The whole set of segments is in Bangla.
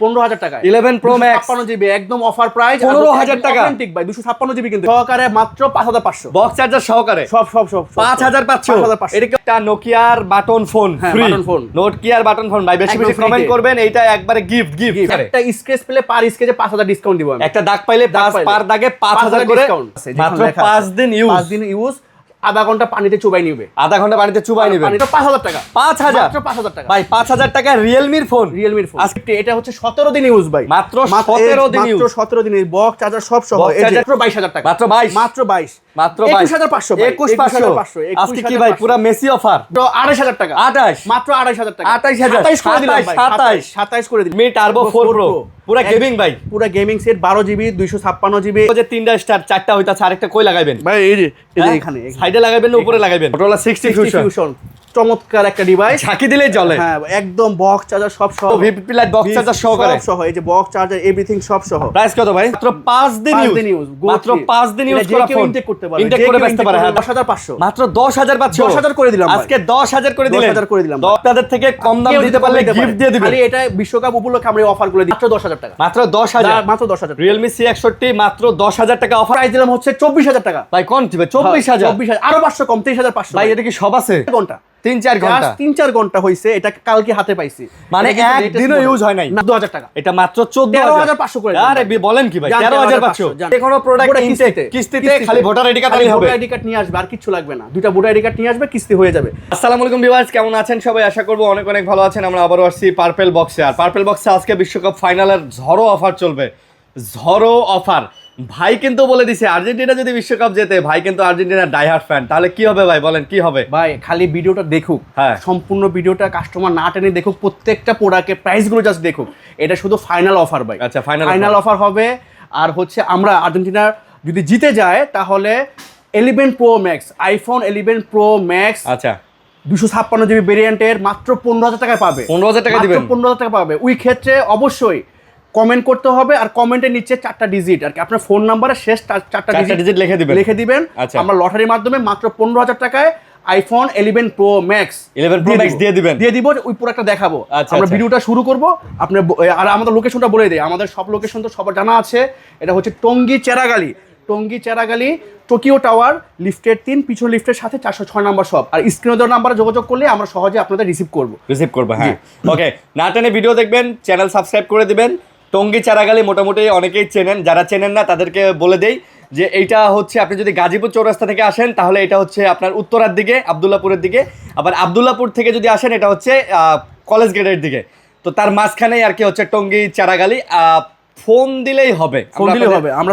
15,000 টাকা 11 Pro Max 56 জিবি একদম অফার প্রাইস 15,000 টাকা অথেন্টিক ভাই 256 জিবি কিন্তু সহকারে মাত্র 5500 বক্স চার্জার সহকারে সব 5500 এটা একটা নোকিয়ার button phone free button phone নোকিয়ার বাটন ফোন ভাই বেশি বেশি কমেন্ট করবেন এইটা একবারে গিফট একটা স্ক্র্যাচ পেলে পার স্ক্র্যাচে 5000 ডিসকাউন্ট দিব আমি একটা দাগ পাইলে পার দাগে 5000 করে মাত্র 5 দিন ইউজ আধা ঘন্টা পানিতে চুবাই নিবে আধা ঘন্টা পানিতে চুবাই নিবে পানিতে 5000 টাকা 5000 মাত্র 5000 টাকা ভাই 5000 টাকা রিয়েলমির ফোন আজকে এটা হচ্ছে 17 দিন ইউজ ভাই মাত্র 17 দিন ইউজ মাত্র 17 দিন বক্স চার্জার সব সহ মাত্র 22000 টাকা মাত্র 22 মাত্র 21500 21500 আজকে কি ভাই পুরো মেসি অফার 28000 টাকা 28 মাত্র 28000 টাকা 28000 করে দিলাম ভাই 27 করে দিলাম মি টার্বো 4 প্রো পুরো গেমিং ভাই পুরো গেমিং সেট 12 জিবি 256 জিবি যে তিনটা স্টার চারটা হইতাছে আরেকটা কই লাগাবেন ভাই এই যে এখানে সাইডে লাগাবেন না উপরে লাগাবেন Motorola 60 Fusion চমৎকার একটা ডিভাইস ঝাঁকি দিলেই জ্বলে হ্যাঁ একদম বক্স চার্জার সব সহ ভিপি লাইট বক্স চার্জার সহকারে সব সহ এই যে বক্স চার্জার এভরিথিং সব সহ প্রাইস কত ভাই মাত্র 5 দিন ইউজ মাত্র 5 দিন ইউজ করা ফোন ইনটেক করতে পারবে ইনটেক করে বেচতে পারে 10500 মাত্র 10500 10000 করে দিলাম আজকে 10000 করে দিলেন 10000 করে দিলাম আপনাদের থেকে কম দাম দিতে পারলে গিফট দিয়ে দিবেন খালি এটা বিশ্বকাপ উপলক্ষে আমরা অফার করে দিই মাত্র 10000 টাকা মাত্র 10000 মাত্র 10000 Realme C61 মাত্র 10000 টাকা অফার প্রাইস দিলাম হচ্ছে 24000 টাকা ভাই কোন দিবে 24000 আরো 500 কম 23500 ভাই এটা কি সব আছে ঘন্টা 3-4 ঘন্টা 3-4 ঘন্টা হইছে এটা কালকে হাতে পাইছি মানে একদিনও ইউজ হয় নাই 14000 টাকা এটা মাত্র 14500 করে আরে বলেন কি ভাই 13500 যে কোনো প্রোডাক্ট কিস্তিতে খালি ভোটার আইডি কার্ড হবে ভোটার আইডি কার্ড নিয়ে আসবে আর কিছু লাগবে না দুইটা ভোটার আইডি কার্ড নিয়ে আসবে কিস্তি হয়ে যাবে আসসালামু আলাইকুম ভিউয়ার্স কেমন আছেন সবাই আশা করব অনেক অনেক ভালো আছেন আমরা আবারো আসছি পার্পল বক্সে আর পার্পল বক্সে আজকে বিশ্বকাপ ফাইনালের ঝড়ো অফার চলবে ঝড়ো অফার ভাই কিন্তু বলে দিছে আর্জেন্টিনা যদি বিশ্বকাপ জেতে ভাই কিন্তু আর্জেন্টিনার ডাইহার্ড ফ্যান তাহলে কি হবে ভাই বলেন কি হবে ভাই খালি ভিডিওটা দেখুক সম্পূর্ণ ভিডিওটা কাস্টমার না টেনে দেখুক প্রত্যেকটা প্রোডাক্টের প্রাইসগুলো জাস্ট দেখুক এটা শুধু ফাইনাল অফার ভাই আচ্ছা ফাইনাল অফার হবে আর হচ্ছে আমরা আর্জেন্টিনা যদি জিতে যায় তাহলে 11 Pro Max iPhone 11 Pro Max আচ্ছা 256 জিবি ভেরিয়েন্টের মাত্র 15000 টাকায় পাবে 15000 টাকা দিবেন 15000 টাকা পাবে ওই ক্ষেত্রে অবশ্যই কমেন্ট করতে হবে আর কমেন্টের নিচে 4টা ডিজিট আর কি আপনার ফোন নাম্বারে শেষ 4টা ডিজিট লিখে দিবেন আমরা লটারির মাধ্যমে মাত্র 15000 টাকায় আইফোন 11 Pro Max দিয়ে দিব ওই পুরোটা দেখাবো আমরা ভিডিওটা শুরু করব আপনি আর আমাদের লোকেশনটা বলে দেই আমাদের সব লোকেশন তো সবার জানা আছে এটা হচ্ছে টঙ্গী চেরাগালি টোকিও টাওয়ার লিফটের 3 পিছন লিফটের সাথে 406 নাম্বার সব আর স্ক্রিনে দেওয়া নাম্বারে যোগাযোগ করলে আমরা সহজে আপনাদের রিসিভ করব হ্যাঁ ওকে না টেনে ভিডিও দেখবেন চ্যানেল সাবস্ক্রাইব করে দিবেন টঙ্গী চারাগালি মোটামুটি অনেকেই চেনেন যারা চেনেন না তাদেরকে বলে দেই যে এইটা হচ্ছে আপনি যদি গাজীপুর চৌরাস্তা থেকে আসেন তাহলে এটা হচ্ছে আপনার উত্তরার দিকে আব্দুল্লাহপুরের দিকে আবার আব্দুল্লাহপুর থেকে যদি আসেন এটা হচ্ছে কলেজ গেটের দিকে তো তার মাঝখানেই আর কি হচ্ছে টঙ্গী চারাগালি ফোন দিলেই হবে আমরা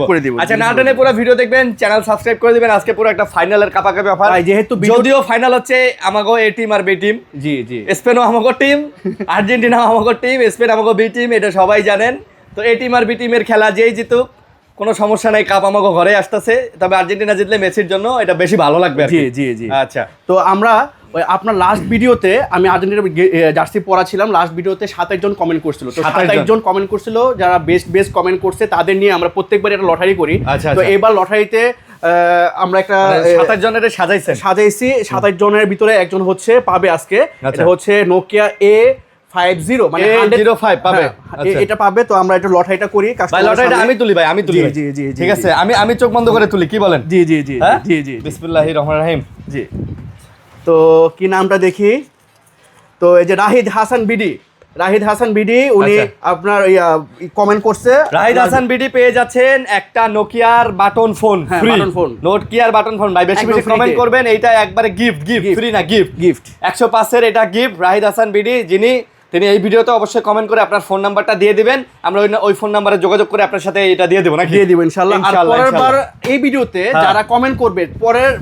করে দিব আচ্ছা না টেনে পুরো ভিডিও দেখবেন চ্যানেল সাবস্ক্রাইব করে দিবেন আজকে পুরো একটা ফাইনালের কাপাকাপি অফার যেহেতু যদিও ফাইনাল হচ্ছে আমাগো এ টিম আর বি টিম জি স্পেনও আমাগো টিম আর্জেন্টিনা আমাগো টিম স্পেন আমাগো বি টিম এটা সবাই জানেন তো এ টিম আর বি টিমের খেলা যেই জিতুক কোনো সমস্যা নাই কাপ আমাগো ঘরে আসতেছে তবে আর্জেন্টিনা জিতলে মেসির জন্য এটা বেশি ভালো লাগবে জি আচ্ছা তো আমরা আপনার লাস্ট ভিডিওতে আমি আর্জেন্টিনার জার্সি পরা ছিলাম লাস্ট ভিডিওতে 27 জন কমেন্ট করছিল তো 27 জন কমেন্ট করছিল যারা বেস্ট কমেন্ট করছে তাদের নিয়ে আমরা প্রত্যেকবার একটা লটারি করি তো এবার লটারিতে আমরা একটা 27 জনের সাজাইছি 27 জনের ভিতরে একজন হচ্ছে পাবে আজকে এটা হচ্ছে নোকিয়া A50 মানে 105 পাবে এটা পাবে তো আমরা এটা লটারিটা করি ভাই লটারিটা আমি তুলি জি ঠিক আছে আমি চোখ বন্ধ করে তুলি কি বলেন জি বিসমিল্লাহির রহমানির রহিম জি তো কি নামটা দেখি তো এই যে রাহিদ হাসান বিডি উনি আপনার কমেন্ট করছে রাহিদ হাসান বিডি পেয়ে যাচ্ছেন একটা নোকিয়ার বাটন ফোন ফ্রি নোকিয়ার বাটন ফোন ভাই বেশি বেশি কমেন্ট করবেন এইটা একবারে গিফট ফ্রি না গিফট 105 এর এটা গিফট রাহিদ হাসান বিডি তিনি এই ভিডিওতে অবশ্যই কমেন্ট করে আপনার ফোন নাম্বারটা দিয়ে দিবেন আমরা ওই ফোন নাম্বারে যোগাযোগ করে আপনার সাথে এটা দিয়ে দেব নাকি দিয়ে দিব ইনশাআল্লাহ আর পরের বার এই ভিডিওতে যারা কমেন্ট করবে পরের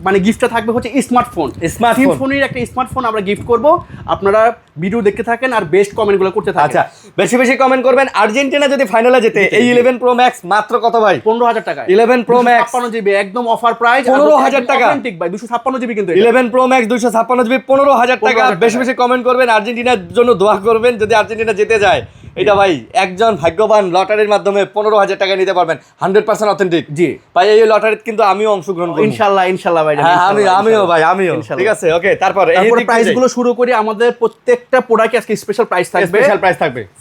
মানে গিফটটা থাকবে হচ্ছে স্মার্টফোনের একটা স্মার্টফোন আমরা গিফট করব আপনারা ভিডিও দেখতে থাকেন আর বেস্ট কমেন্টগুলো করতে থাকেন আচ্ছা বেশি বেশি কমেন্ট করবেন আর্জেন্টিনা যদি ফাইনালে জেতে এই 11 Pro Max মাত্র কত ভাই 15000 টাকা 11 Pro Max 56 জিবি একদম অফার প্রাইস 15000 টাকা অথেন্টিক ভাই 256 জিবি কিন্তু 11 Pro Max 256 জিবি 15000 টাকা বেশি বেশি কমেন্ট করবেন আর্জেন্টিনার জন্য দোয়া করবেন যদি আর্জেন্টিনা জিতে যায় এটা ভাই একজন ভাগ্যবান লটারির মাধ্যমে 15,000 টাকা নিতে পারবেন 100% অথেন্টিক। জি ভাই এই লটারিতে কিন্তু আমিও অংশগ্রহণ করব ইনশাআল্লাহ ভাই। হ্যাঁ আমিও ভাই আমিও। ঠিক আছে ওকে তারপরে প্রাইস গুলো শুরু করি। আমাদের প্রত্যেকটা প্রোডাক্টে আজকে স্পেশাল প্রাইস থাকবে,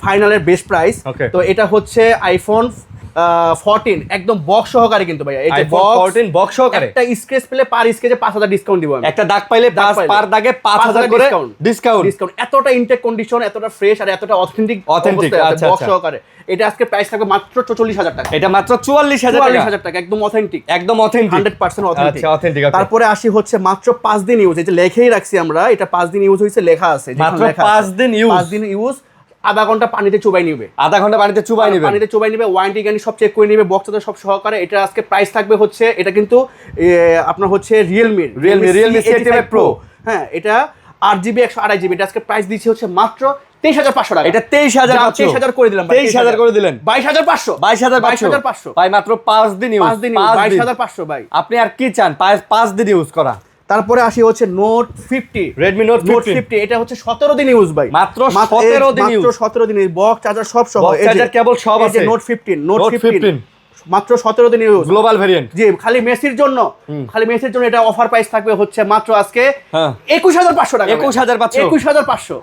ফাইনালের বেস্ট প্রাইস। তো এটা হচ্ছে আইফোন 14 একদম বক্স সহকারে কিন্তু ভাই, এই যে বক্স সহকারে একটা স্ক্র্যাচ পেলে পার স্ক্র্যাচে 5,000 ডিসকাউন্ট দিব আমি। একটা দাগ পাইলে পার দাগে 5,000 করে ডিসকাউন্ট। এতটা ইনটেক কন্ডিশন, এতটা ফ্রেশ আর এতটা অথেন্টিক আচ্ছা বক্স সহকারে। এটা আজকে প্রাইস থাকবে মাত্র 44,000 টাকা। এটা মাত্র 44,000 টাকা, একদম অথেন্টিক 100% অথেন্টিক। তারপরে আসি হচ্ছে মাত্র 5 দিন ইউজ, এই যে লেখাই রাখছি আমরা, এটা 5 দিন ইউজ হইছে, লেখা আছে মাত্র 5 দিন ইউজ। আধা ঘন্টা পানিতে চুবাই নিবে, পানিতে চুবাই নিবে, ওয়ারেন্টি গ্যারান্টি সব চেক করে নিবে, বক্সটা সব সহকারে। এটা আজকে প্রাইস থাকবে হচ্ছে, এটা কিন্তু আপনার হচ্ছে রিয়েলমি C85 Pro। হ্যাঁ এটা 8GB 128GB। এটা আজকে প্রাইস দিচ্ছি হচ্ছে মাত্র 23,500 টাকা। এটা 23,500 করে দিলাম, 23,000 করে দিলেন, 22,500 ভাই মাত্র 5 দিন ইউজ, 22,500 ভাই। আপনি আর কি চান 5 দিন ইউজ করা। তারপরে আসি হচ্ছে নোট 50, Redmi Note 50। এটা হচ্ছে 17 দিন ইউজ ভাই, মাত্র 17 দিন ইউজ, মাত্র 17 দিন। বক্স চার্জার সব সহ, বক্স চার্জার কেবল সব আছে। নোট 15 মাত্র 17 দিন ইউজ, গ্লোবাল ভেরিয়েন্ট। জি খালি মেসির জন্য এটা অফার প্রাইস থাকবে হচ্ছে মাত্র আজকে 21,500 টাকা। 21,500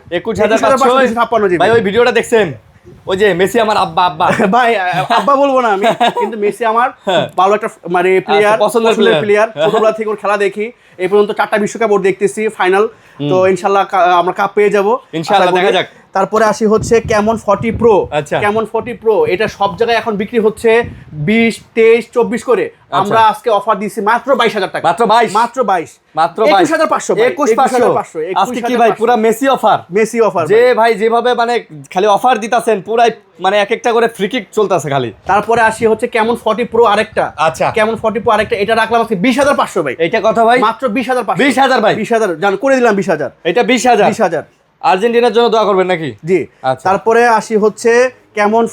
ভাই। ওই ভিডিওটা দেখছেন, ওই যে মেসি আমার আব্বা ভাই আব্বা বলবো না আমি, কিন্তু মেসি আমার ভালো একটা মানে প্লেয়ার, পছন্দের প্লেয়ার। ছোটবেলা থেকে ওর খেলা দেখি, এই পর্যন্ত 4টা বিশ্বকাপ ওর দেখতেছি ফাইনাল। তো ইনশাআল্লাহ আমরা কাপ পেয়ে যাব ইনশাআল্লাহ, দেখা যাক। তারপরে আসি হচ্ছে ক্যামন 40 প্রো। আচ্ছা ক্যামন 40 প্রো এটা সব জায়গায় এখন বিক্রি হচ্ছে 20, 23, 24 করে। আমরা আজকে অফার দিয়েছি মাত্র 22,000 টাকা। মাত্র 21,500 আজকে কি ভাই পুরো মেসি অফার যে ভাই যেভাবে মানে খালি অফার দিতাছেন, পুরাই মানে এক একটা করে ফ্রি কিক চলতেছে খালি। তারপরে আসি হচ্ছে ক্যামন 40 প্রো আরেকটা। আচ্ছা ক্যামন 40 প্রো আরেকটা, এটা রাখলাম আজকে 20,500 ভাই। এটা কথা ভাই মাত্র 20,500। 20,000 ভাই, 20,000 জান করে দিলাম 20,000। এটা 20,000 আর্জেন্টিনার জন্য দোয়া করবেন নাকি? জি। তারপরে আসি হচ্ছে ক্যামন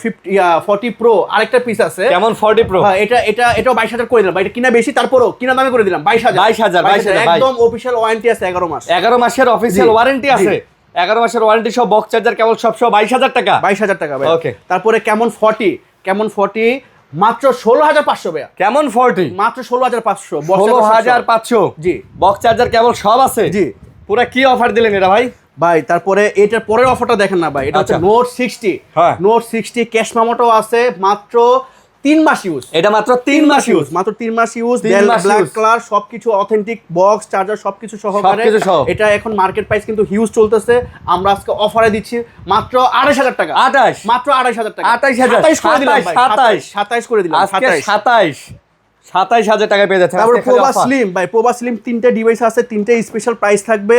40 প্রো আরেকটা পিস আছে, ক্যামন 40 প্রো। হ্যাঁ এটাও 22,000 করে দিলাম। এটা কিনা বেশি, তারপরও কিনা দামে করে দিলাম 22,000। একদম অফিশিয়াল ওয়ারেন্টি আছে 11 মাস। 11 মাসের অফিশিয়াল ওয়ারেন্টি আছে। 11 মাসের ওয়ারেন্টি সহ বক্স চার্জার কেবল সব 22,000 টাকা। 22,000 টাকা ভাই। ওকে। তারপরে ক্যামন 40 মাত্র 16,500 ভাই। কেমন 40 মাত্র 16,500। 16,500 জি। বক্স চার্জার কেবল সব আছে। জি। পুরো কি অফার দিলেন এটা ভাই? ভাই তারপরে এটার পরের অফারটা দেখেন না ভাই, এটা হচ্ছে নোট 60। হ্যাঁ নোট 60 ক্যাশ মেমোটাও আছে, মাত্র 3 মাস ইউজ। এটা মাত্র 3 মাস ইউজ, মাত্র 3 মাস ইউজ। ব্ল্যাক কালার সবকিছু অথেন্টিক, বক্স চার্জার সবকিছু সহকারে। এটা এখন মার্কেট প্রাইস কিন্তু হিউজ চলতেছে, আমরা আজকে অফারে দিচ্ছি মাত্র 28,000 টাকা। 28 মাত্র 28,000 টাকা। 27 করে দিলাম ভাই। 27 করে দিলাম। আজকে 27,000 টাকা পেয়ে যাচ্ছে। তারপর প্রোবা স্লিম ভাই, প্রোবা স্লিম 3টে ডিভাইস আছে, 3টে স্পেশাল প্রাইস থাকবে।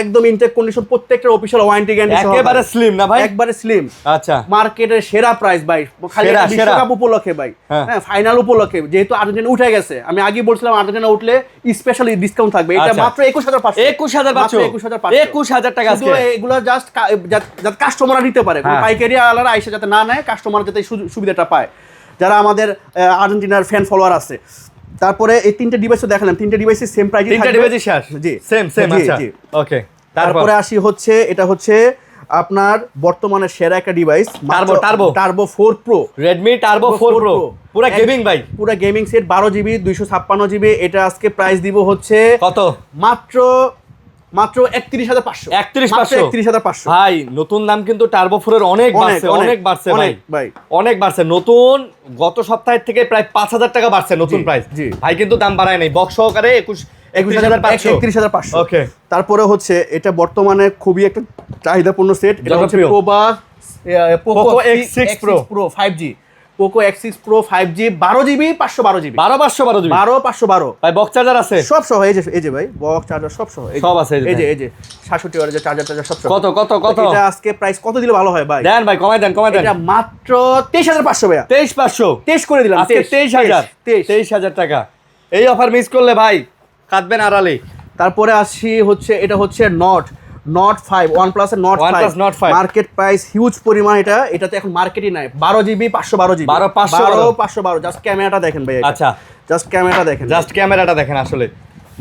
একদম ইনটেক কন্ডিশন, প্রত্যেকটা অফিশিয়াল ওয়ারেন্টি গ্যারান্টি সহ। একেবারে স্লিম না ভাই? একবারে স্লিম। আচ্ছা মার্কেটের সেরা প্রাইস ভাই, খালি বিশ্বকাপ উপলক্ষে ভাই, হ্যাঁ ফাইনাল উপলক্ষে। যেহেতু আর্জেন্টিনা উঠে গেছে, আমি আগেই বলছিলাম আর্জেন্টিনা উঠলে স্পেশালি ডিসকাউন্ট থাকবে। এটা মাত্র 21,500। 21,500 টাকা আজকে। এগুলো জাস্ট যাতে কাস্টমাররা নিতে পারে, পাইকারি আলাদা আইসা যাতে না নেয়, কাস্টমার যাতে সুবিধাটা পায়, যারা আমাদের আর্জেন্টিনার ফ্যান ফলোয়ার আছে। তারপরে এই 3টে ডিভাইসও দেখালাম, 3টে ডিভাইসে সেম প্রাইসে থাকবে। 3টে ডিভাইসই শেষ। জি সেম আচ্ছা ওকে। তারপরে আসি হচ্ছে এটা হচ্ছে আপনার বর্তমানে সেরা একটা device, turbo 4 pro. Redmi Turbo 4 Pro পুরো গেমিং ভাই, পুরো গেমিং সেট 12GB 256GB। এটা আজকে প্রাইস দিব হচ্ছে কত? মাত্র 31,500। 31,500 ভাই। নতুন দাম কিন্তু টার্বো 4 এর অনেক বাড়ছে ভাই, অনেক বাড়ছে। নতুন গত সপ্তাহের থেকে প্রায় 5,000 টাকা বাড়ছে নতুন প্রাইস ভাই, কিন্তু দাম বাড়ায় নাই। বক্স সহকারে 31,500। ওকে। তারপরে হচ্ছে এটা বর্তমানে খুবই একটা চাহিদাপূর্ণ সেট, এটা হচ্ছে Poco X6 Pro 5G। Poco X6 Pro 5G 12GB 512GB 12 ভাই। বক্স চার্জার আছে সব সহ, এই যে ভাই বক্স চার্জার সব সহ সব আছে। এই যে 66 ওয়াটের চার্জার সব সহ। কত এটা আজকে প্রাইস কত দিলে ভালো হয় ভাই? দেন ভাই, কমাই দেন। এটা মাত্র 23,500 ভাই। 23,500 করে দিলাম আজকে। 23,000 টাকা। এই অফার মিস করলে ভাই কাটবেন আড়ালে। তারপরে আসি হচ্ছে এটা হচ্ছে নট 5, OnePlus এর Nord 5 মার্কেট প্রাইস হিউজ পরিমাণ। এটাতে এখন মার্কেটই নাই। 12GB 512GB 512 জাস্ট ক্যামেরাটা দেখেন ভাই। আচ্ছা জাস্ট ক্যামেরাটা দেখেন আসলে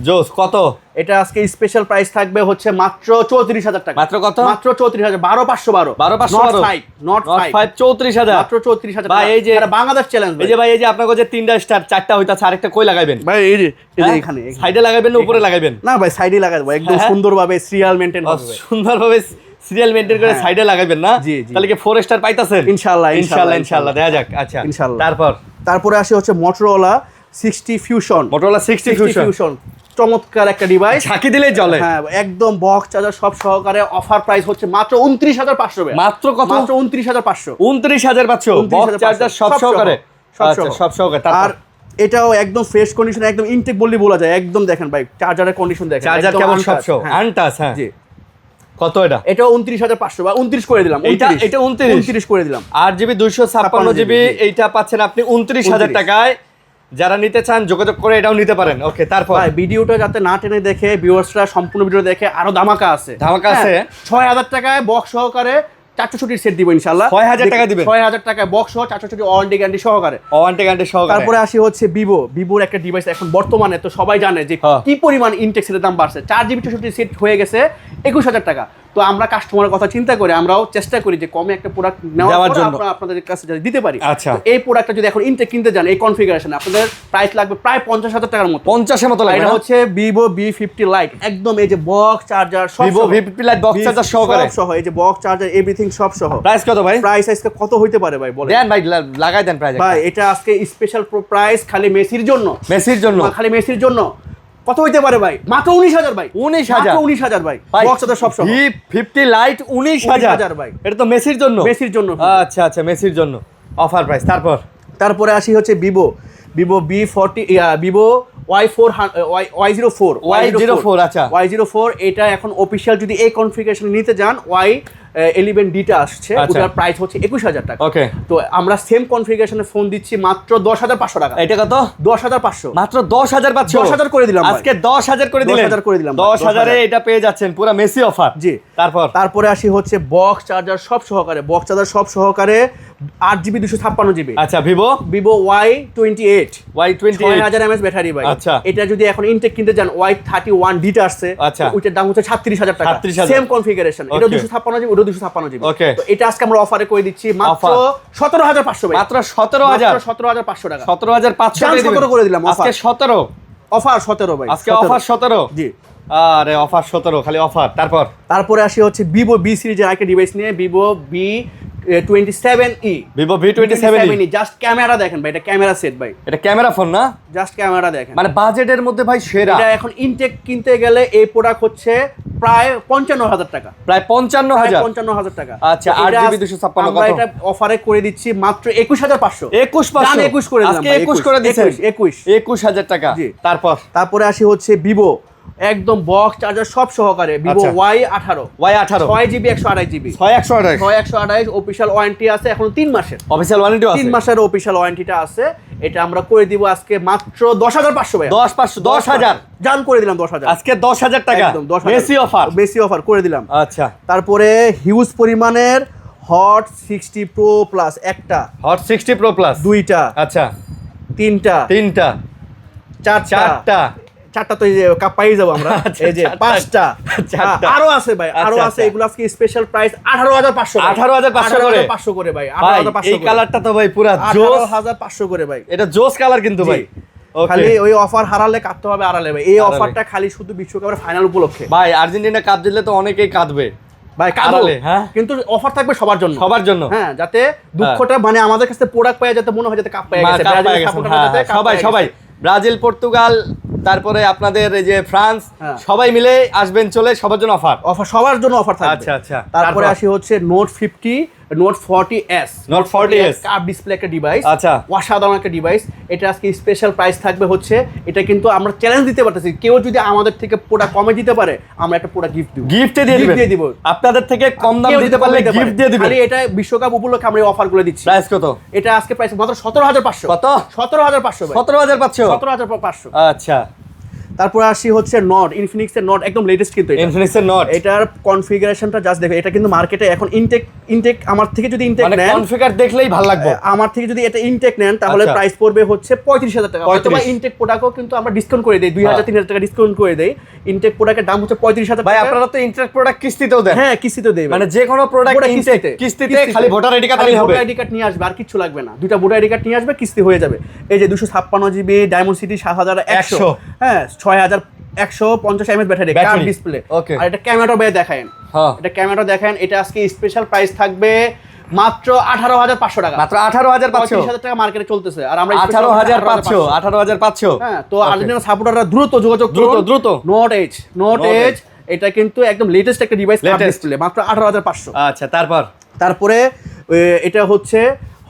জোস কত? এটা আজকে স্পেশাল প্রাইস থাকবে হচ্ছে মাত্র 34,000 টাকা। মাত্র কত? মাত্র 34,000, 12,512, 12,512, নট 5 34,000, মাত্র 34,000 ভাই এই যে বাংলাদেশ চ্যালেঞ্জ। এই যে ভাই এই যে আপনার কাছে 3টা স্টার 4টা হইতাছে, আরেকটা কই লাগাইবেন ভাই? এই যে এখানে সাইডে লাগাইবেন না উপরে লাগাইবেন? না ভাই সাইডে লাগাবো, একদম সুন্দরভাবে সিরিয়াল মেইনটেইন হবে, সুন্দরভাবে সিরিয়াল মেইনটেইন করে সাইডে লাগাইবেন না? তাহলে কি 4 স্টার পাইতাছেন? ইনশাআল্লাহ ইনশাআল্লাহ ইনশাআল্লাহ দেখা যাক। আচ্ছা ইনশাআল্লাহ। তারপরে আসে হচ্ছে Motorola 60 Fusion। Motorola 60 Fusion চমৎকার একটা ডিভাইস, ঝাঁকি দিলেই চলে। হ্যাঁ একদম বক্স চার্জার সব সহকারে। অফার প্রাইস হচ্ছে মাত্র 29,500 টাকা। মাত্র কত? মাত্র 29,500। 29,500 বক্স চার্জার সব সহকারে। আচ্ছা সব সহকারে। আর এটাও একদম ফ্রেশ কন্ডিশন, একদম ইনটেক বললি বলা যায়। একদম দেখেন ভাই চার্জারের কন্ডিশন দেখেন, চার্জার কেমন সব সহ আনটাচ। হ্যাঁ জি। কত এটা? এটাও 29,500 বা 29 করে দিলাম। এটা 29 করে দিলাম। 8GB 256GB এইটা পাচ্ছেন আপনি 29,000 টাকায়। যারা নিতে চান যোগাযোগ করে এটাও নিতে পারেন। ওকে তারপর ভাই ভিডিওটা যাতে না টেনে দেখে ভিউয়ার্সরা সম্পূর্ণ ভিডিও দেখে, আরো ধামাকা আছে। ধামাকা আছে। 6,000 টাকায় বক্স সহকারে 464 সেট দিব ইনশাআল্লাহ। 6,000 টাকা দিবেন? 6,000 টাকায় বক্স সহ 464 ওয়ারেন্টি গ্যারান্টি সহকারে। ওয়ারেন্টি গ্যারান্টি সহকারে। তারপরে আসি হচ্ছে ভিভোর একটা ডিভাইস। এখন বর্তমানে তো সবাই জানে যে কি পরিমাণ ইনটেক সেটের দাম বাড়ছে। 4GB 64 সেট হয়ে গেছে 21,000 টাকা। তো আমরা কাস্টমারের কথা চিন্তা করে আমরাও চেষ্টা করি যে কমে একটা প্রোডাক্ট নেওয়ার জন্য আপনাদের কাছে যদি দিতে পারি। আচ্ছা এই প্রোডাক্টটা যদি এখন ইনটেক কিনতে যান এই কনফিগারেশন, আপনাদের প্রাইস লাগবে প্রায় 50,000 টাকার মতো। 50 এর মতো লাগবে। এটা হচ্ছে Vivo V50 Lite, একদম এই যে বক্স চার্জার সব Vivo V50 Lite box charger সহকারে সব সহ, এই যে বক্স চার্জার এভরিথিং সব সহ। প্রাইস কত ভাই? প্রাইস আজকে কত হইতে পারে ভাই বলেন? দেন ভাই লাগাই দেন প্রাইস। ভাই এটা আজকে স্পেশাল প্রাইস খালি মেসির জন্য। খালি মেসির জন্য কত হইতে পারে ভাই? মাত্র 19,000 ভাই। 19,000 ভাই। বক্স চার্জার সব সহ V50 Lite 19,000 ভাই। এটা তো মেসির জন্য। আচ্ছা আচ্ছা মেসির জন্য অফার প্রাইস। তারপরে আসি হচ্ছে Vivo B40 Vivo Y04। আচ্ছা Y04 এটা এখন অফিশিয়াল যদি এই কনফিগারেশন নিতে যান Y11 ডিটা আসছে, ওটার প্রাইস হচ্ছে 21,000 টাকা। ওকে তো আমরা সেম কনফিগারেশনে ফোন দিচ্ছি মাত্র 10,500 টাকা। এটা কত? 10,500 মাত্র 10,500। 10,000 করে দিলাম আজকে 10,000 করে দিলেন। 10,000 করে দিলাম। 10,000 এ এটা পেয়ে যাচ্ছেন পুরো মেসি অফার। জি। তারপরে আসি হচ্ছে বক্স চার্জার সব সহকারে 8GB 256GB। আচ্ছা Vivo Y28 6000 mAh ব্যাটারি ভাই। আচ্ছা এটা যদি এখন ইনটেক কিনতে যান Y31 ডিটা আসছে, আচ্ছা ওইটার দাম হচ্ছে 36,000 টাকা। সেম কনফিগারেশন, এটা 256GB ওটা 256GB। তো এটা আজকে আমরা অফারে করে দিচ্ছি মাত্র 17,500 ভাই। মাত্র 17,500 টাকা। 17,500 করে দিলাম আজকে 17 অফার 17 ভাই। আজকে অফার 17। জি আরে অফার 17 খালি অফার। তারপরে আসি হচ্ছে Vivo B সিরিজের একটা ডিভাইস নিয়ে Vivo V27e। Vivo V27e just camera দেখেন ভাই, এটা ক্যামেরা সেট ভাই। এটা ক্যামেরা ফোন না? জাস্ট ক্যামেরা দেখেন, মানে বাজেটের মধ্যে ভাই সেরা। এটা এখন ইনটেক কিনতে গেলে এই প্রোডাক্ট হচ্ছে প্রায় 55,000 টাকা। প্রায় 55,000 টাকা। আচ্ছা 8GB 256 আমরা এটা অফারে করে দিচ্ছি মাত্র 21,500। 21,500 করে দিলাম। 21 করে দিয়েছেন। 21,000 টাকা। তারপর আসি হচ্ছে Vivo একদম বক্স চার্জার সব সহকারে Vivo Y18 6GB 128GB 128 official warranty আছে এখন 3 মাসের। অফিশিয়াল ওয়ারেন্টি আছে 3 মাসের অফিশিয়াল ওয়ারেন্টিটা আছে। এটা আমরা করে দিব আজকে মাত্র 10,500 ভাই। 10,000 জান করে দিলাম 10,000 আজকে 10,000 টাকা একদম 10,000 বেশি অফার করে দিলাম। আচ্ছা তারপরে হিউজ পরিমাণের হট 60 প্রো প্লাস একটা, হট 60 প্রো প্লাস দুইটা, আচ্ছা তিনটা, চারটা তো এই যে কাপ পাই যাব আমরা। এই যে পাঁচটা আরো আছে ভাই, আরো আছে। এগুলো আজকে স্পেশাল প্রাইস 18,500 করে ভাই। 18,500 এই কালারটা তো ভাই পুরো জোস। 18,500 করে ভাই। এটা জোস কালার কিন্তু ভাই। খালি ওই অফার হারালে কাটতে হবে আড়ালে ভাই। এই অফারটা খালি শুধু বিশ্বকাপের ফাইনাল উপলক্ষে ভাই। আর্জেন্টিনা কাপ জিতলে তো অনেকেই কাঁদবে ভাই, কাঁদলে। হ্যাঁ কিন্তু অফার থাকবে সবার জন্য। হ্যাঁ যাতে দুঃখটা মানে আমাদের কাছে প্রোডাক্ট পায় যাতে মনে হয় যাতে কাপ পেয়ে গেছে। সবাই ব্রাজিল পর্তুগাল তারপরে আপনাদের এই যে ফ্রান্স সবাই মিলে আসবেন চলে, সবার জন্য সবার জন্য অফার থাকবে। আচ্ছা তারপরে আসি হচ্ছে Note 50 Note 40s cup display একটা ডিভাইস। আচ্ছা অসাধারণ একটা ডিভাইস। এটা আজকে স্পেশাল প্রাইস থাকবে হচ্ছে, এটা কিন্তু আমরা চ্যালেঞ্জ দিতে পারতেছি, কেউ যদি আমাদের থেকে প্রোডাক্ট কমে দিতে পারে আমরা একটা প্রোডাক্ট গিফট দিয়ে দিব। আপনাদের থেকে কম দাম দিতে পারলে গিফট দিয়ে দিব। খালি এটা বিশ্বকাপ উপলক্ষে আমরা এই অফারগুলো দিচ্ছি। প্রাইস কত? এটা আজকে প্রাইস মাত্র 17,500। কত? 17,500 ভাই। 17,500 17,500। আচ্ছা তারপরে আসি হচ্ছে নট, ইনফিনিক্সের নট, একদম লেটেস্ট কিন্তু ইনফিনিক্সের নট। এটার কনফিগারেশনটা জাস্ট দেখো, এটা কিন্তু মার্কেটে এখন ইনটেক আমার থেকে যদি ইনটেক মানে নেন, কনফিগার দেখলেই ভালো লাগবে। আমার থেকে যদি এটা ইনটেক নেন তাহলে প্রাইস পড়বে হচ্ছে 35,000 টাকা। অথবা ইনটেক প্রোডাক্টও কিন্তু আমরা ডিসকাউন্ট করে দেই, 2,000-3,000 টাকা ডিসকাউন্ট করে দেই। ইনটেক প্রোডাক্টের দাম হচ্ছে 35,000 টাকা। ভাই আপনারা তো ইনটেক প্রোডাক্ট কিস্তিতেও দেন? হ্যাঁ, কিস্তিতেও দেই। মানে যে কোনো প্রোডাক্ট ইনটেক কিস্তিতে, খালি ভোটার আইডি কার্ড নিয়ে হবে। ভোটার আইডি কার্ড নিয়ে আসবে, আর কিছু লাগবে না। দুইটা ভোটার আইডি কার্ড নিয়ে আসবে, কিস্তি হয়ে যাবে। এই যে 256 জিবি ডায়মন্ড সিটি 7100, হ্যাঁ 6150 mAh ব্যাটারি, কার্ভ ডিসপ্লে। আর এটা ক্যামেরা ভাই দেখেন, এটা ক্যামেরা দেখেন। এটা আজকে স্পেশাল প্রাইস থাকবে মাত্র 18,500 টাকা। মাত্র 18,500 টাকা মার্কেটে চলতেছে, আর আমরা 18,500। হ্যাঁ, তো আর্জেন্টিনা সাপোর্টাররা দ্রুত যোগাযোগ দ্রুত। নোট এজ এটা কিন্তু একদম লেটেস্ট একটা ডিভাইস, কার্ভ ডিসপ্লে, মাত্র 18,500। আচ্ছা, তারপরে এটা হচ্ছে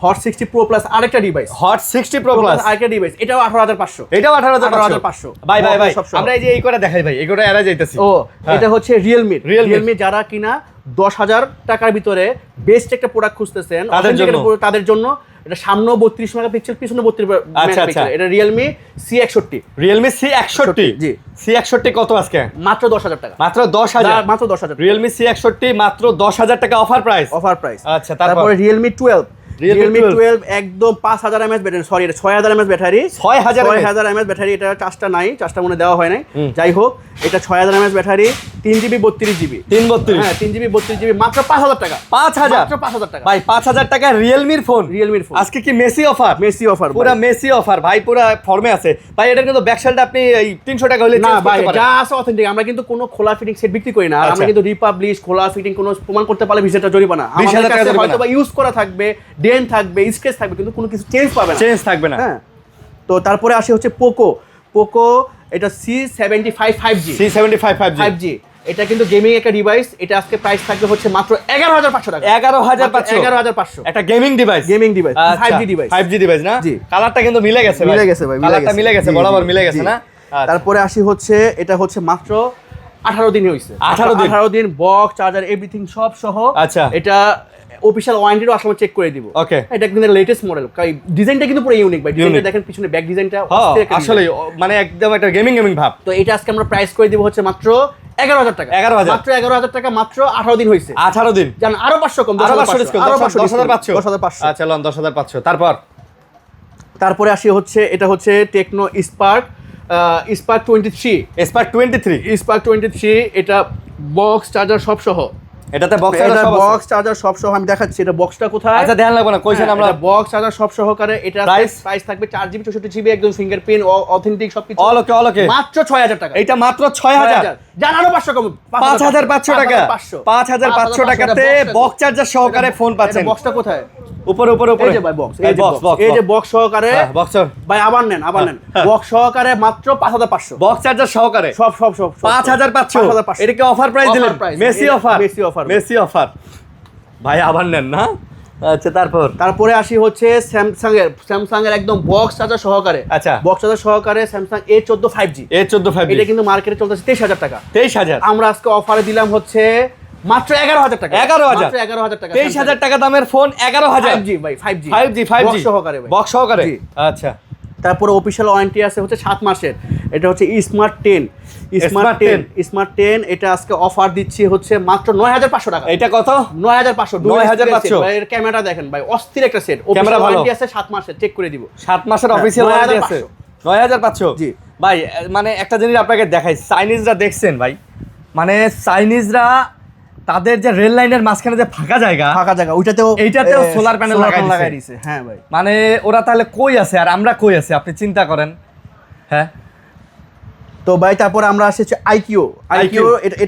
হট 60 প্রো প্লাস আরেকটা ডিভাইস, হট 60 প্রো প্লাস আরেকটা ডিভাইস, এটাও 18,500। এটাও 18,500। ভাই আমরা এই যে এই করে দেখাই ভাই, এই করে এরা যাইতেছি। এটা হচ্ছে রিয়েলমি যারা কিনা 10,000 টাকার ভিতরে বেস্ট একটা প্রোডাক্ট খুঁজতেছেন তাদের জন্য। এটা সামনে 32 মেগাপিক্সেল, পিছনে 32 মেগাপিক্সেল। এটা রিয়েলমি C61। জি, C61 কত আজকে? মাত্র 10,000 টাকা। মাত্র 10,000। রিয়েলমি C61 মাত্র 10,000 টাকা অফার প্রাইস। আচ্ছা, তারপরে রিয়েলমি 12 একদম 5,000 mAh ব্যাটারি, সরি এটা 6,000 mAh ব্যাটারি, 6,000 mAh ব্যাটারি। এটা চার্জটা নাই, চার্জটা মনে দেওয়া হয় নাই, যাই হোক এটা 6,000 mAh ব্যাটারি, 3GB 32GB, 332, হ্যাঁ 3GB 32GB, মাত্র 5,000 টাকা। 5,000 টাকা ভাই, 5,000 টাকা রিয়েলমির ফোন। আজকে কি মেসি অফার পুরো মেসি অফার ভাই, পুরো ফর্মে আছে ভাই। এটা কিন্তু ব্যাকশেলটা আপনি এই 300 টাকা হলে না ভাই, যা আছে অথেন্টিক। আমরা কিন্তু কোনো খোলা ফিটিং সেট বিক্রি করি না, আর আমরা কিন্তু রিপাবলিশ খোলা ফিটিং কোনো প্রমাণ করতে পারলে ভিসাটা জরিমানা। আমাদের কাছে হয়তো বা ইউজ করা থাকবে, ডেন থাকবে, স্ক্র্যাচ থাকবে, কিন্তু কোনো কিছু চেঞ্জ থাকবে না। হ্যাঁ, তো তারপরে আসে হচ্ছে পোকো এটা C75 5G। এটা কিন্তু গেমিং একটা ডিভাইস। এটা আজকে প্রাইস থাকবে হচ্ছে মাত্র 11,500 টাকা। 11,500 একটা গেমিং ডিভাইস 5G ডিভাইস না? জি, কালারটা কিন্তু মিলে গেছে ভাই, কালারটা মিলে গেছে, বরাবর মিলে গেছে না? তারপরে আসি হচ্ছে এটা হচ্ছে মাত্র 18 দিন হইছে। 18 দিন বক্স, চার্জার, এভরিথিং সব সহ। আচ্ছা, এটা অফিশিয়াল ওয়ারেন্টিও আসলে চেক করে দিব। ওকে, এটা কিন্তু লেটেস্ট মডেল, ডিজাইনটা কিন্তু পুরো ইউনিক ভাই। ডিজাইনটা দেখেন, পিছনে ব্যাক ডিজাইনটা আসলে মানে একদম একটা গেমিং ভাব। তো এটা আজকে আমরা প্রাইস করে দিব হচ্ছে মাত্র 11,000 টাকা। মাত্র 11,000 টাকা, মাত্র 18 দিন হইছে। 18 দিন জান, আরো 500 কম, 10,500। চলুন 10,500। তারপরে আসি হচ্ছে এটা হচ্ছে টেকনো স্পার্ক 23। এটা বক্স চার্জার সব সহ। এটাতে বক্স চার্জার সব সহ আমি দেখাচ্ছি। এটা বক্সটা কোথায়? আচ্ছা, ধ্যান লাগবে না, কইছেন আমরা বক্স চার্জার সব সহকারে। এটা প্রাইস থাকবে 4GB 64GB, একদম ফিঙ্গারপ্রিন্ট অথেন্টিক সবকিছু, ওকে মাত্র 6,000 টাকা। এটা মাত্র 6,000। জান, আরো 500 কম, 5,500 টাকা। 5,500 টাকাতে বক্স চার্জার সহকারে ফোন পাচ্ছেন। বক্সটা কোথায়? উপরে এই যে ভাই বক্স, এই যে বক্স সহকারে ভাই, আবার নেন বক্স সহকারে মাত্র 5,500। বক্স চার্জার সহকারে সব 5,500। এটা কি অফার প্রাইস দিলেন? মেসি অফার ভাই, আবার নেন না? আচ্ছা, তারপরে আসি হচ্ছে স্যামসাং এর একদম বক্স চার্জার সহকারে। আচ্ছা, বক্স চার্জার সহকারে স্যামসাং A14 5G। এটা কিন্তু মার্কেটে চলতেছে 23,000 টাকা। 23,000। আমরা আজকে অফারে দিলাম হচ্ছে মাত্র 11,000 টাকা। 11,000 টাকা। 23,000 টাকা দামের ফোন 11,000। 5G ভাই, 5G বক্স সহকারে ভাই, বক্স সহকারে। আচ্ছা, তারপরে অফিশিয়াল ওয়ারেন্টি আছে হচ্ছে 7 মাসের। এটা হচ্ছে স্মার্ট 10 এটা আজকে অফার দিচ্ছি হচ্ছে মাত্র 9,500 টাকা। এটা কত? 9,500। ভাই এর ক্যামেরা দেখেন ভাই, অস্থির একটা সেট। অফিশিয়াল ওয়ারেন্টি আছে 7 মাসের, চেক করে দিব। 7 মাসের অফিশিয়াল ওয়ারেন্টি আছে। 9,500। জি ভাই, মানে একটা জিনিস আপনাকে দেখাই, চাইনিজরা দেখছেন ভাই, মানে চাইনিজরা তাদের যে রেল লাইনের মাঝখানে যে ফাঁকা জায়গা এইটাতেও সোলার প্যানেল লাগাই দিয়েছে। হ্যাঁ ভাই, মানে ওরা তাহলে কই আছে আর আমরা কই আছি, আপনি চিন্তা করেন। হ্যাঁ, তো ভাই তারপরে আমরা আসছে আইকিউ।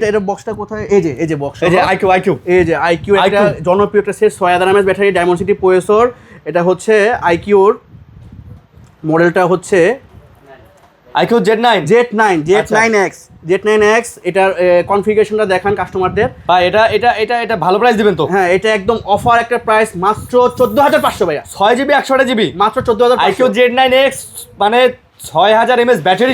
এটা বক্সটা কোথায়? এই যে বক্স, এই যে আইকিউ। এটা জনপ্রিয় একটা set, 6,000 mAh battery, diamond city processor. এটা হচ্ছে আইকিউর মডেলটা হচ্ছে আইকিউ Z9X। এটার কনফিগারেশনটা দেখান কাস্টমারদের ভাই। এটা ভালো প্রাইস দিবেন তো? হ্যাঁ, এটা একদম অফার একটা প্রাইস, মাত্র 14,500 ভাইয়া। 6GB 128GB, মাত্র 14,500। আইকিউ Z9X মানে 6,000 mAh ব্যাটারি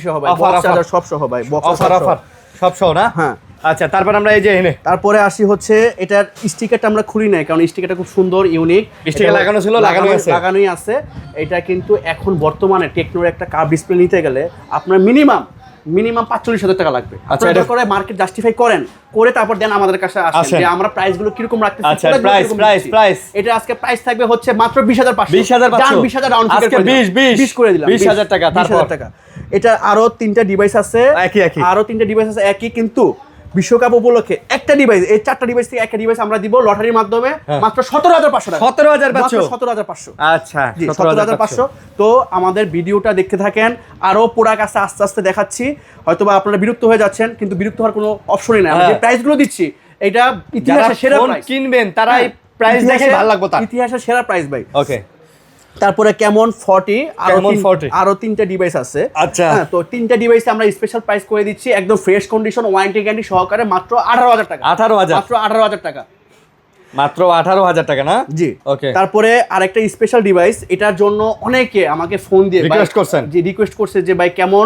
সহ ভাই, বক্স চার্জার সব সহ ভাই, অফার সব সহ না? হ্যাঁ, আচ্ছা, তারপর আমরা এই যে এনে তারপরে আসি হচ্ছে এটার স্টিকারটা আমরা খুলি নাই, কারণ স্টিকারটা খুব সুন্দর ইউনিক। স্টিকার লাগানো ছিল, লাগানোই আছে। এটা কিন্তু এখন বর্তমানে টেকনোর একটা কার্ভ ডিসপ্লে নিতে গেলে আপনার মিনিমাম 45,000 টাকা লাগবে। আচ্ছা, এটা করে মার্কেট জাস্টিফাই করেন, করে তারপর দেন আমাদের কাছে আসেন যে আমরা প্রাইসগুলো কিরকম রাখতেছি। আচ্ছা, প্রাইস এটা আজকে প্রাইস থাকবে হচ্ছে মাত্র 20,500। 20,500 ডাউন আজকে 20 করে দিলাম 20,000 টাকা। তারপর টাকা। এটা আরো 3টা ডিভাইস আছে, একই, কিন্তু বিশ্বকাপ উপলক্ষে একটা ডিভাইস, এই 4টা ডিভাইস থেকে একটা ডিভাইস আমরা দিব লটারির মাধ্যমে মাত্র 17,500 টাকা। 17,500। আচ্ছা, 17,500। তো আমাদের ভিডিওটা দেখতে থাকেন, আরো প্রোডাক্ট আছে আস্তে আস্তে দেখাচ্ছি। হয়তোবা আপনারা বিরক্ত হয়ে যাচ্ছেন, কিন্তু বিরক্ত হওয়ার কোনো অপশনই নাই। আমরা যে প্রাইসগুলো দিচ্ছি এটা ইতিহাসের সেরা প্রাইস। কিনবেন তারা এই প্রাইস দেখে ভালো লাগবে, তার ইতিহাসের সেরা প্রাইস ভাই। ওকে। তারপরে কেমন 40 আরো 3টা ডিভাইস আছে। আচ্ছা, তো 3টা ডিভাইসে আমরা স্পেশাল প্রাইস করে দিচ্ছি একদম ফ্রেশ কন্ডিশন, ওয়ারেন্টি গ্যারান্টি সহকারে মাত্র 18,000 টাকা। 18,000 টাকা, মাত্র 18,000 টাকা না? জি, ওকে। তারপরে আরেকটা স্পেশাল ডিভাইস, এটার জন্য অনেকে আমাকে ফোন দিয়ে রিকোয়েস্ট করছে যে ভাই কেমন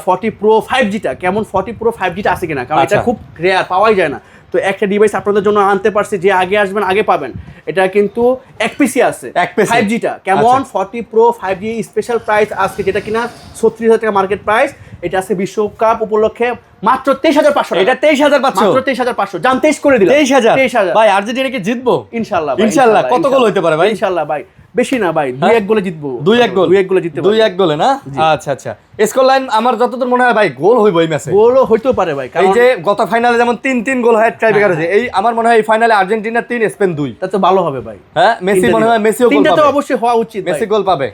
40 Pro 5Gটা, কেমন 40 Pro 5Gটা আছে কিনা, কারণ এটা খুব রেয়ার, পাওয়াই যায় না। তো একটা ডিভাইস আপনাদের জন্য আনতে পারছি, যে আগে আসবেন আগে পাবেন। এটা কিন্তু এক পিসি আছে 5Gটা, কেমন 40 Pro 5G স্পেশাল প্রাইস আজকে, যেটা কিনা 36,000 টাকা মার্কেট প্রাইস। এটা আছে বিশ্বকাপ উপলক্ষে মাত্র 23,500। এটা 23,500, মাত্র 23,500। জান 23 করে দিলাম। 23,000 ভাই। আর্জেন্টিনা কি জিতবো? ইনশাআল্লাহ। কত গোল হইতে পারে ভাই? ইনশাআল্লাহ ভাই, বেশি না ভাই, 2-1 গোলে জিতবো। 2-1 গোলে জিততে পারবো। 2-1 গোলে না? আচ্ছা। স্কোর লাইন আমার যতদূর মনে হয় ভাই গোল হইব এই ম্যাচে। গোলও হইতেও পারে ভাই, এই যে গত ফাইনালে যেমন 3-3 গোল হয় টাইব্রেকার হয়েছে, এই আমার মনে হয় এই ফাইনালে আর্জেন্টিনা 3 স্পেন 2। তা তো ভালো হবে ভাই। হ্যাঁ, মেসি মনে হয় মেসিও গোল পাবে। 3টা তো অবশ্যই হওয়া উচিত, মেসি গোল পাবে।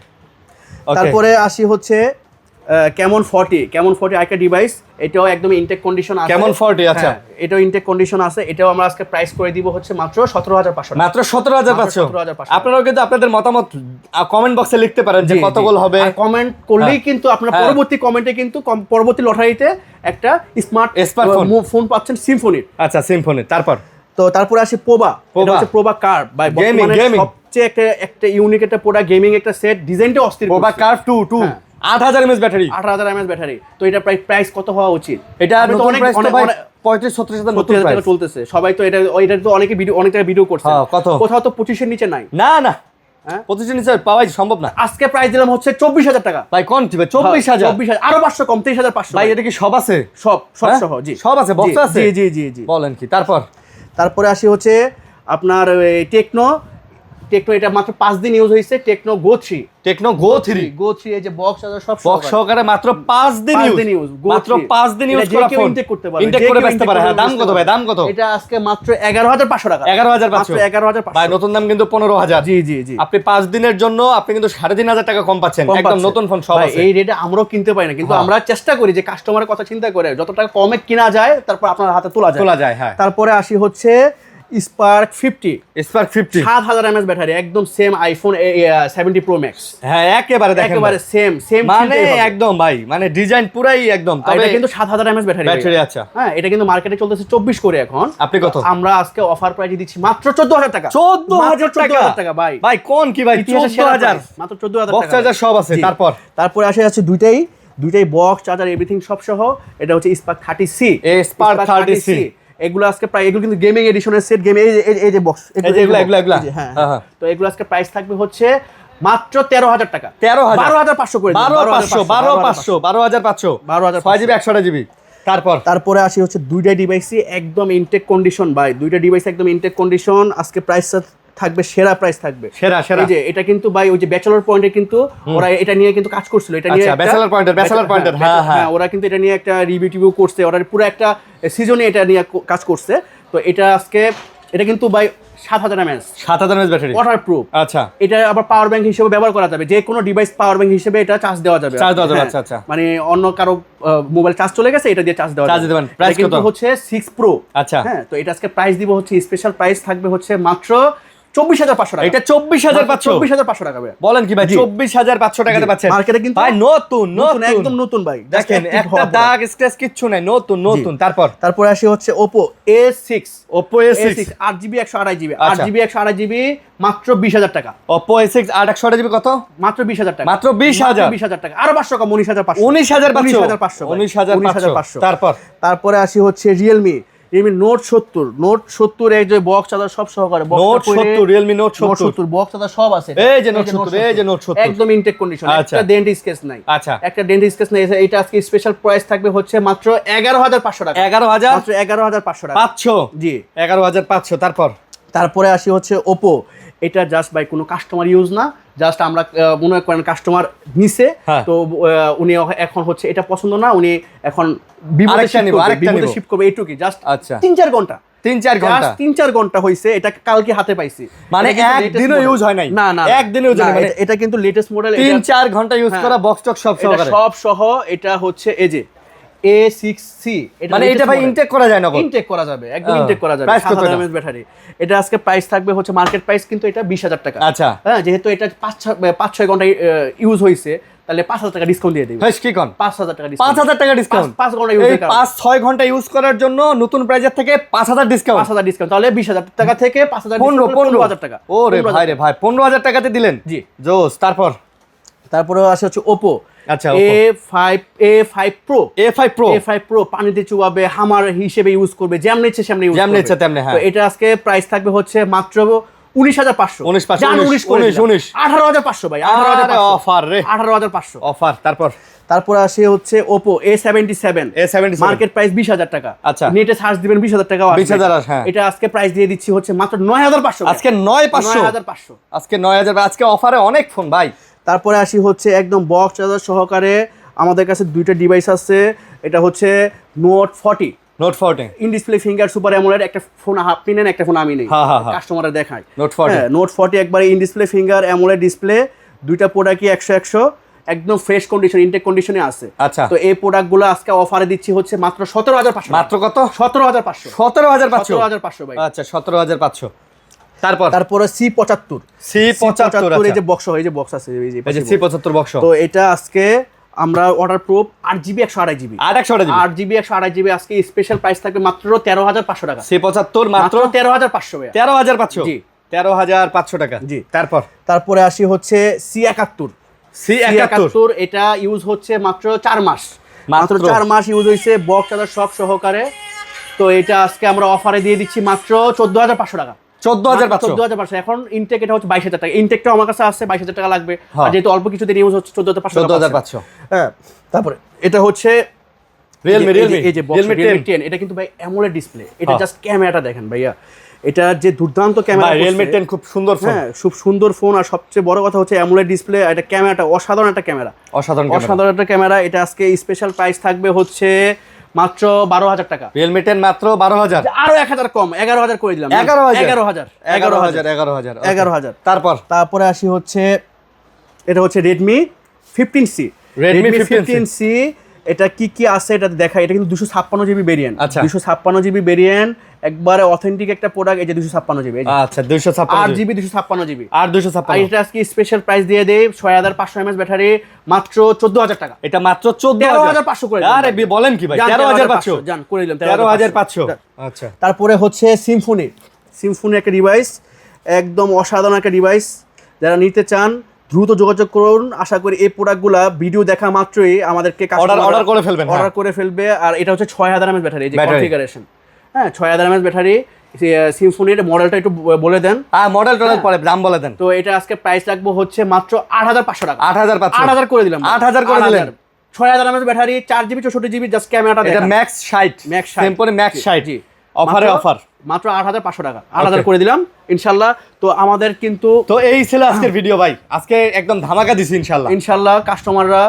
তারপরে আসি হচ্ছে কেমন 40 আরেকটা ডিভাইস, এটাও একদম ইনটেক কন্ডিশন আছে। কেমন 40, আচ্ছা, এটাও ইনটেক কন্ডিশন আছে। এটাও আমরা আজকে প্রাইস করে দিব হচ্ছে মাত্র 17,500। মাত্র 17,500। আপনারাও কিন্তু আপনাদের মতামত কমেন্ট বক্সে লিখতে পারেন যে কত গোল হবে। কমেন্ট করলেই কিন্তু আপনারা পরবর্তী কমেন্টে কিন্তু পরবর্তী লটারিতে একটা স্মার্ট ফোন পাচ্ছেন সিম্ফনির। আচ্ছা, সিম্ফনির। তারপরে আসি পোবা। এটা হচ্ছে পোবা কার্ভ ভাই, বর্তমানে সবচেয়ে একটা ইউনিক একটা প্রোডাক্ট, গেমিং একটা সেট, ডিজাইনটা অস্থির। পোবা curve 2 8000 mAh battery. 8000 mAh battery. তো এটা প্রাইস কত হওয়া উচিত? এটা নতুন প্রাইস তো ভাই 35-36,000 নতুন প্রাইস চলতেছে। সবাই তো এটা তো অনেক টাকা ভিডিও করছে। কোথাও তো 25 এর নিচে নাই। না 25 এর নিচে পাওয়াই সম্ভব না। আজকে প্রাইস দিলাম হচ্ছে 24,000 টাকা ভাই। কোন ভাই? 24,000 আরো 500 কম, 23,500 ভাই। এটা কি সব আছে? সব সহ। জি, সব আছে, বক্স আছে। জি। বলেন কি? তারপরে আসি হচ্ছে আপনার টেকনো। এটা মাত্র 5 দিন ইউজ হয়েছে। টেকনো গো 3 এই যে বক্স আছে সব সহকারে মাত্র 5 দিন ইউজ। মাত্র 5 দিন ইউজ করা ফোন ইনটেক করতে পারে, ইনটেক করে বেচতে পারে। হ্যাঁ, দাম কত ভাই? এটা আজকে মাত্র 11,500 টাকা। 11,500 ভাই। নতুন দাম কিন্তু 15,000। জি। আপনি 5 দিনের জন্য আপনি কিন্তু 3,500 টাকা কম পাচ্ছেন। একদম নতুন ফোন সব আছে। এই রেটে আমরাও কিনতে পারি না, কিন্তু আমরা চেষ্টা করি যে কাস্টমারের কথা চিন্তা করে যত টাকা কমে কিনা যায় তারপর আপনার হাতে তোলা যায়। হ্যাঁ। তারপরে আসি হচ্ছে স্পার্ক 50 7000 mAh ব্যাটারি, একদম সেম আইফোন 70 Pro Max। হ্যাঁ, একেবারে সেম মানে একদম ভাই, মানে ডিজাইন পুরাই একদম। তবে এটা কিন্তু 7000 mAh ব্যাটারি। আচ্ছা, হ্যাঁ, এটা কিন্তু মার্কেটে চলতেছে 24 করে এখন। আপনি কত? আমরা আজকে অফার প্রাইসে দিচ্ছি মাত্র 14,000 টাকা। 14,000 টাকা ভাই। কোন কি ভাই? 14,000 মাত্র 14,000 টাকা। বক্স চার্জার সব আছে। তারপরে আছে দুইটাই বক্স চার্জার এভরিথিং সব সহ। এটা হচ্ছে স্পার্ক 30C। এগুলো আজকে প্রায়, এগুলো কিন্তু গেমিং এডিশনের সেট, গেমিং এই যে বক্স এগুলো। হ্যাঁ। তো এগুলো আজকে প্রাইস থাকবে হচ্ছে মাত্র 13,000 টাকা। 12,500 করে 12,500 5GB 100GB। তারপরে আসি হচ্ছে দুইটা ডিভাইসই একদম ইনটেক কন্ডিশন ভাই। দুইটা ডিভাইস একদম ইনটেক কন্ডিশন। আজকে প্রাইস থাকবে সেরা প্রাইস থাকবে। সেরা যে এটা কিন্তু ভাই ওই যে ব্যাচেলর পয়েন্টে কিন্তু ওরা এটা নিয়ে কিন্তু কাজ করছিল। এটা নিয়ে ব্যাচেলর পয়েন্টের হ্যাঁ, ওরা কিন্তু এটা নিয়ে একটা রিভিউ করছে। ওরা পুরো একটা সিজনে এটা নিয়ে কাজ করছে। তো এটা আজকে এটা কিন্তু ভাই 7000 mAh ব্যাটারি, ওয়াটার প্রুফ। আচ্ছা, এটা আবার পাওয়ার ব্যাংক হিসেবে ব্যবহার করা যাবে। যে কোনো ডিভাইস পাওয়ার ব্যাংক হিসেবে এটা চার্জ দেওয়া যাবে। আচ্ছা। মানে অন্য কারো মোবাইল চার্জ চলে গেছে, এটা দিয়ে চার্জ দেওয়া যাবে। প্রাইস কিন্তু হচ্ছে 6 Pro। আচ্ছা। হ্যাঁ, তো এটা আজকে প্রাইস দিব হচ্ছে স্পেশাল প্রাইস থাকবে হচ্ছে মাত্র 24,500 টাকা। এটা 24,500 24,500 টাকা ভাই। বলেন কি ভাই, 24,500 টাকাতে পাচ্ছেন মার্কেটে কিন্তু ভাই নতুন নতুন একদম নতুন ভাই, দেখেন একটা দাগ স্ক্র্যাচ কিচ্ছু নাই, নতুন নতুন। তারপরে আসি হচ্ছে Oppo A6 A6 8GB 128GB 8GB 128GB মাত্র 20,000 টাকা। Oppo A6 8/128GB কত? মাত্র 20,000 টাকা। মাত্র 20,000 টাকা, আরো 500 কম 19,500 19,500 19,500। তারপর তারপরে আসি হচ্ছে Realme Note 70 এই যে বক্স চার্জার সব সহকারে, Note 70 Realme Note 70 box charger সব আছে, এই যে Note 70 এই যে Note 70 একদম ইনটেক কন্ডিশন, একটা ডেন্ট স্কেচ নাই। আচ্ছা, একটা ডেন্ট স্কেচ নাই। এটা আজকে স্পেশাল প্রাইস থাকবে হচ্ছে মাত্র 11,500 টাকা। 11,000 মাত্র 11,500 টাকা 500 জি 11,500। তারপরে আসি হচ্ছে Oppo, এটা জাস্ট বাই কোনো কাস্টমার ইউজ না, জাস্ট আমরা মনে করেন কাস্টমার নিছে তো উনি এখন হচ্ছে এটা পছন্দ না, উনি এখন বিভূতে শিফট করবে এইটুকুই, জাস্ট 3-4 ঘন্টা 3-4 ঘন্টা হইছে, এটা কালকে হাতে পাইছি, মানে একদিনও ইউজ হয় নাই, না একদিনও ইউজ হয় নাই। এটা কিন্তু লেটেস্ট মডেল, 3-4 ঘন্টা ইউজ করা, বক্স টক সব সহকারে, সব সহ। এটা হচ্ছে এই যে A6C, মানে এটা ভাই ইনটেক করা যায় না? ইনটেক করা যাবে, একদম ইনটেক করা যাবে। 7000 mAh ব্যাটারি। এটা আজকে প্রাইস থাকবে হচ্ছে মার্কেট প্রাইস কিন্তু এটা 20,000 টাকা। আচ্ছা হ্যাঁ, যেহেতু এটা 5-6 ঘন্টা ইউজ হইছে, তাহলে 5,000 টাকা ডিসকাউন্ট দিয়ে দেব। হ্যাঁ কি কোন 5,000 টাকা ডিসকাউন্ট, 5,000 টাকা ডিসকাউন্ট 5 ঘন্টা ইউজ করার 5-6 ঘন্টা ইউজ করার জন্য নতুন প্রাইজের থেকে 5,000 ডিসকাউন্ট, 5,000 ডিসকাউন্ট, তাহলে 20,000 টাকা থেকে 5,000 15,000 টাকা। ওরে ভাই রে ভাই, 15,000 টাকাতে দিলেন জি জোস। তারপরে আসে হচ্ছে Oppo আচ্ছা A5 Pro পানিতে চুবাবে, হামার হিসেবে ইউজ করবে, যেমন ইচ্ছে সেমনি ইউজ করবে, তেমনি। তো এটা আজকে প্রাইস থাকবে হচ্ছে মাত্র 19,500 18,500 ভাই, 18,500 অফার রে, 18,500 অফার। তারপর আসে হচ্ছে Oppo A77 মার্কেট প্রাইস 20,000 টাকা। আচ্ছা, নেটে সার্চ দিবেন 20,000 টাকা, 20,000। হ্যাঁ, এটা আজকে প্রাইস দিয়ে দিচ্ছি হচ্ছে মাত্র 9,500 আজকে 9,500 আজকে 9,000 আজকে অফারে অনেক ফোন ভাই। তারপরে আসি হচ্ছে একদম বক্স চার্জার সহকারে, আমাদের কাছে দুইটা ডিভাইস আছে। এটা হচ্ছে Note 40 in display finger super AMOLED, একটা ফোন আপনি নেন, একটা ফোন আমি নেই, কাস্টমাররা দেখায়। Note 40 একবারে in display finger AMOLED display, দুইটা প্রোডাক্টই 100 একদম ফ্রেশ কন্ডিশন, ইনটেক কন্ডিশনে আছে। আচ্ছা, তো এই প্রোডাক্টগুলো আজকে অফারে দিচ্ছি হচ্ছে মাত্র 17,500। মাত্র কত? 17,500 ভাই। আচ্ছা 17,500। তারপরে C75 এই যে বক্স, এই যে বক্স আছে, এই যে C75 বক্স, তো এটা আজকে আমরা order proof 8GB 128GB 8GB আজকে স্পেশাল প্রাইস থাকবে মাত্র 13,500 টাকা। C75 মাত্র 13,500 ভাই, 13,500 জি 13,500 টাকা জি। তারপরে আসি হচ্ছে C71 এটা ইউজ হচ্ছে মাত্র 4 মাস, মাত্র 4 মাস ইউজ হইছে, বক্স চার্জার সব সহকারে। তো এটা আজকে আমরা অফারে দিয়ে দিচ্ছি মাত্র 14,500 টাকা। 14,500 এখন ইনটেক এটা হচ্ছে 22,000 টাকা, ইনটেকটা আমার কাছে আছে 22,000 টাকা লাগবে, আর যেহেতু অল্প কিছুতে ইউজ হচ্ছে 14,500। হ্যাঁ, তারপরে এটা হচ্ছে Realme এই যে Realme 10 এটা কিন্তু ভাই অ্যামোলেড ডিসপ্লে, এটা জাস্ট ক্যামেরাটা দেখেন ভাইয়া, এটা যে দুর্দান্ত ক্যামেরা, Realme 10 খুব সুন্দর ফোন, হ্যাঁ খুব সুন্দর ফোন। আর সবচেয়ে বড় কথা হচ্ছে অ্যামোলেড ডিসপ্লে, এটা ক্যামেরাটা অসাধারণ একটা ক্যামেরা, অসাধারণ একটা ক্যামেরা। এটা আজকে স্পেশাল প্রাইস থাকবে হচ্ছে মাত্র 12,000 টাকা। Realme 10 মাত্র 12,000, আরো 1,000 কম, 11,000 করে দিলাম। 11,000 তারপরে আসি হচ্ছে এটা হচ্ছে Redmi 15C। এটা কি আছে এটা দেখা, এটা কিন্তু 256GB ভেরিয়েন্ট, 256GB ভেরিয়েন্ট, একবারে অথেন্টিক একটা প্রোডাক্ট। এই যে 256GB, আচ্ছা 256GB 256GB আর 256, এটা আজকে স্পেশাল প্রাইস দিয়ে দেই 6500 mAh ব্যাটারি মাত্র 14,000 টাকা। এটা মাত্র 14,500 করে। আরে বলেন কি ভাই, 13,500 জান করে দিলাম, 13,500। আচ্ছা, তারপরে হচ্ছে সিম্ফনি একটা ডিভাইস, একদম অসাধারণ একটা ডিভাইস। যারা নিতে চান দ্রুত যোগাযোগ করুন। আশা করি এই প্রোডাক্টগুলা ভিডিও দেখা মাত্রই আমাদেরকে অর্ডার করে ফেলবে। আর এটা হচ্ছে 6000 mAh ব্যাটারি, এই যে কনফিগারেশন, হ্যাঁ 6000 mAh ব্যাটারি। সিম্ফনির মডেলটা একটু বলে দেন। মডেল পরে দাম বলে দেন। তো এটা আজকে প্রাইস রাখবো হচ্ছে মাত্র 8,500 টাকা। 8,500 করে দিলাম, 8,000 করে দিলেন। 6000 mAh battery, 4GB 64GB, just ক্যামেরাটা দেখেন। এটা ম্যাক্স 60, সিম্পলি ম্যাক্স 60 জি। অফার মাত্র 8,500 টাকা, 8,000 করে দিলাম ইনশাআল্লাহ। তো আমাদের কিন্তু তো এই ছিল আজকের ভিডিও ভাই, আজকে একদম ধামাকা দিছি ইনশাআল্লাহ। কাস্টমাররা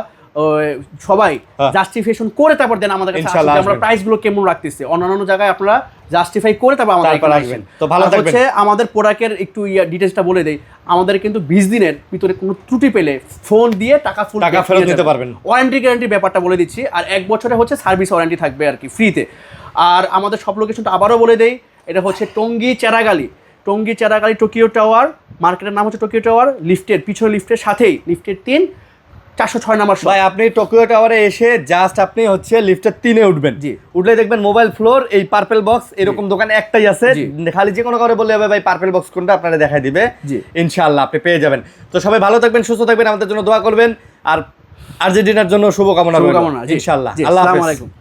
সবাই জাস্টিফিকেশন করে তারপর দেন আমাদের কাছে, আমরা প্রাইস গুলো কেমন রাখতেছি। অন্যান্য জায়গায় আপনারা জাস্টিফাই করে তারপর আমাদের এখানে আসবেন। তো ভালো থাকবেন। হচ্ছে আমাদের প্রোডাক্টের একটু ডিটেইলসটা বলে দেই। আমাদের কিন্তু 20 দিনের ভিতরে কোনো ত্রুটি পেলে ফোন দিয়ে টাকা ফেরত নিতে পারবেন। ওয়ারেন্টি গ্যারান্টির ব্যাপারটা বলে দিচ্ছি, আর 1 বছরে হচ্ছে সার্ভিস ওয়ারেন্টি থাকবে আর কি ফ্রিতে। আর আমাদের সব লোকেশনটা আবারও বলে দেই, এটা হচ্ছে টঙ্গী চেরাগালি টঙ্গী চেরাগালি টোকিও টাওয়ার, মার্কেটের নাম হচ্ছে টোকিও টাওয়ার, লিফটের পিছনে লিফটের সাথেই লিফটের 3 406 নাম্বার শপ। ভাই আপনি টোকিও টাওয়ারে এসে জাস্ট আপনি হচ্ছে লিফটের 3-এ উঠবেন, জি উঠলে দেখবেন মোবাইল ফ্লোর এই পার্পল বক্স এরকম দোকান একটাই আছে, খালি যে কোনো করে বললে হবে ভাই পার্পল বক্স কোনটা আপনারা দেখাই দিবে, জি ইনশাআল্লাহ আপনি পেয়ে যাবেন। তো সবাই ভালো থাকবেন, সুস্থ থাকবেন, আমাদের জন্য দোয়া করবেন, আর আর্জেন্টিনার জন্য শুভকামনা, শুভকামনা, ইনশাআল্লাহ। জি, আল্লাহ আসসালামু হাফেজ। আলাইকুম।